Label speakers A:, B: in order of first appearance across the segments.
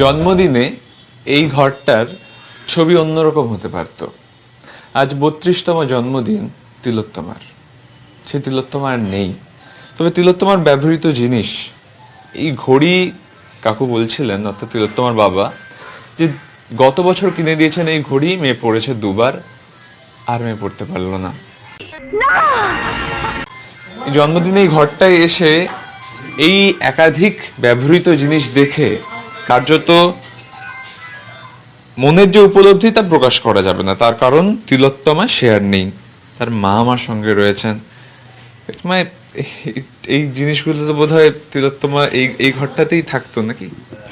A: জন্মদিনে এই ঘরটার ছবি অন্যরকম হতে পারত। আজ 32তম জন্মদিন তিলোত্তমার। সে তিলোত্তমার নেই, তবে তিলোত্তমার ব্যবহৃত জিনিস, এই ঘড়ি কাকু বলছিলেন, অর্থাৎ তিলোত্তমার বাবা, যে গত বছর কিনে দিয়েছেন এই ঘড়ি, মেয়ে পড়েছে দুবার, আর মেয়ে পড়তে পারলো না। জন্মদিনে এই ঘরটায় এসে এই একাধিক ব্যবহৃত জিনিস দেখে কার্যত মনের যে উপলব্ধি তা প্রকাশ করা যাবে না। তার কারণ তিলোত্তমা সে আর নেই, তার মা আমার সঙ্গে রয়েছেন। এই জিনিসগুলো তো বোধ হয় তিলোত্তমা এই ঘরটাতেই থাকতো নাকি?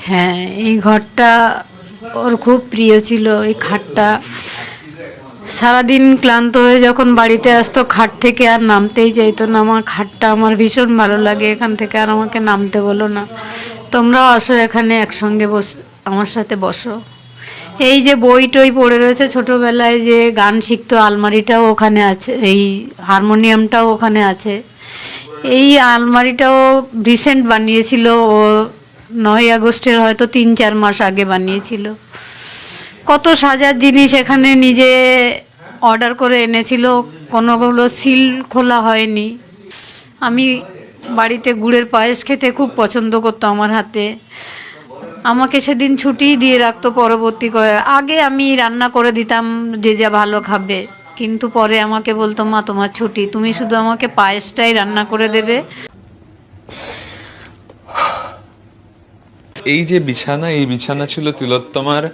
B: হ্যাঁ, এই ঘরটা ওর খুব প্রিয় ছিল। এই খাটটা সারাদিন ক্লান্ত হয়ে যখন বাড়িতে আসতো, খাট থেকে আর নামতেই চাইতো না। আমার খাটটা আমার ভীষণ ভালো লাগে, এখান থেকে আর আমাকে নামতে বলো না, তোমরাও আসো এখানে একসঙ্গে আমার সাথে বসো। এই যে বই টই পড়ে রয়েছে, ছোটবেলায় যে গান শিখতো, আলমারিটাও ওখানে আছে, এই হারমোনিয়ামটাও ওখানে আছে। এই আলমারিটাও রিসেন্ট বানিয়েছিল ও, 9ই আগস্টের হয়তো 3-4 মাস আগে বানিয়েছিল। কত সাজার জিনিস এখানে নিজে অর্ডার করে এনেছিল, কোনোগুলো সিল খোলা হয়নি। আমি বাড়িতে গুড়ের পায়েস খেতে খুব পছন্দ করতো আমার হাতে। আমাকে সেদিন ছুটি দিয়ে রাখতো পরবর্তী আগে আমি রান্না করে দিতাম যে যা ভালো খাবে, কিন্তু পরে আমাকে বলতো, মা তোমার ছুটি, তুমি শুধু আমাকে পায়েসটাই রান্না করে দেবে।
A: এই যে বিছানা, এই বিছানা ছিল তিলোত্তমার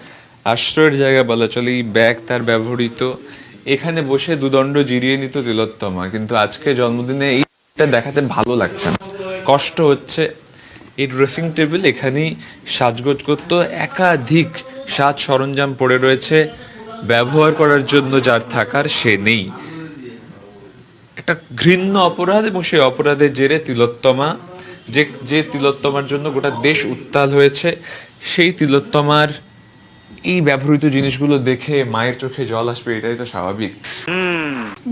A: আশ্রয়ের জায়গা বলা চলে। এই ব্যাগ তার ব্যবহৃত, এখানে বসে দুদণ্ড জিরিয়ে নিত তিলোত্তমা। কিন্তু আজকে জন্মদিনে এইটা দেখাতে ভালো লাগছে না, কষ্ট হচ্ছে। এই ড্রেসিং টেবিল, এখানেই সাজগোজ করতো, একাধিক সাজ সরঞ্জাম পড়ে রয়েছে, ব্যবহার করার জন্য যার থাকার সে নেই। একটা ঘৃণ্য অপরাধ, এবং সেই অপরাধের জেরে তিলোত্তমা, যে তিলোত্তমার জন্য গোটা দেশ উত্তাল হয়েছে, সেই তিলোত্তমার এই ব্যবহৃত জিনিসগুলো দেখে মায়ের চোখে জল আসবে, এটাই তো স্বাভাবিক।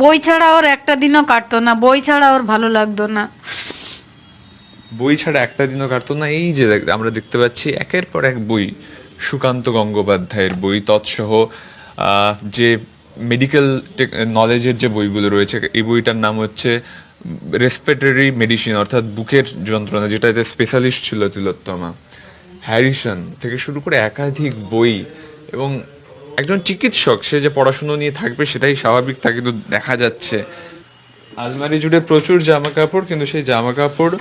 B: বই ছাড়া ওর একটা দিনও কাটতো না, বই ছাড়া ওর ভালো লাগতো না।
A: বই ছাড়া একটা দিনও কাটতো না। এই যে আমরা দেখতে পাচ্ছি একের পর এক বই, সুকান্ত গঙ্গোপাধ্যায়ের বই, তৎসহ যে মেডিকেল নলেজের যে বইগুলো রয়েছে। এই বইটার নাম হচ্ছে রেসপিরেটরি মেডিসিন, অর্থাৎ বুকের যন্ত্রণা, যেটাতে স্পেশালিস্ট ছিল তিলোত্তমা। হ্যারিসন থেকে শুরু করে একাধিক বই, এবং একজন চিকিৎসক, সে যে পড়াশুনো নিয়ে থাকবে সেটাই স্বাভাবিক, তা কিন্তু দেখা যাচ্ছে। আলমারি জুড়ে প্রচুর জামা কাপড়, কিন্তু সেই জামা কাপড়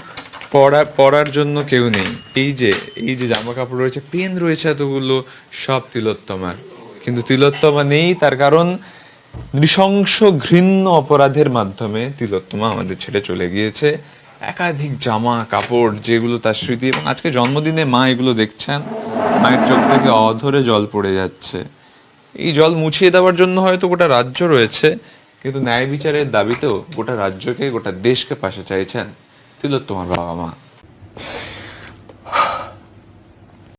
A: পরার জন্য কেউ নেই। এই যে জামা কাপড় রয়েছে, পেন রয়েছে এতগুলো, সব তিলোত্তমার। কিন্তু তিলোত্তমা নেই, তার কারণ নৃশংস ঘৃণ্য অপরাধের মাধ্যমে তিলোত্তমা আমাদের ছেড়ে চলে গিয়েছে। একাধিক জামা কাপড়, যেগুলো তার স্মৃতি, এবং আজকে জন্মদিনে মা এগুলো দেখছেন, মায়ের চোখ থেকে অধরে জল পড়ে যাচ্ছে। এই জল মুছিয়ে দেওয়ার জন্য হয়তো গোটা রাজ্য রয়েছে, কিন্তু ন্যায় বিচারের দাবিতেও গোটা রাজ্যকে, গোটা দেশকে পাশে চাইছেন তিলোত্তমার বাবা মা।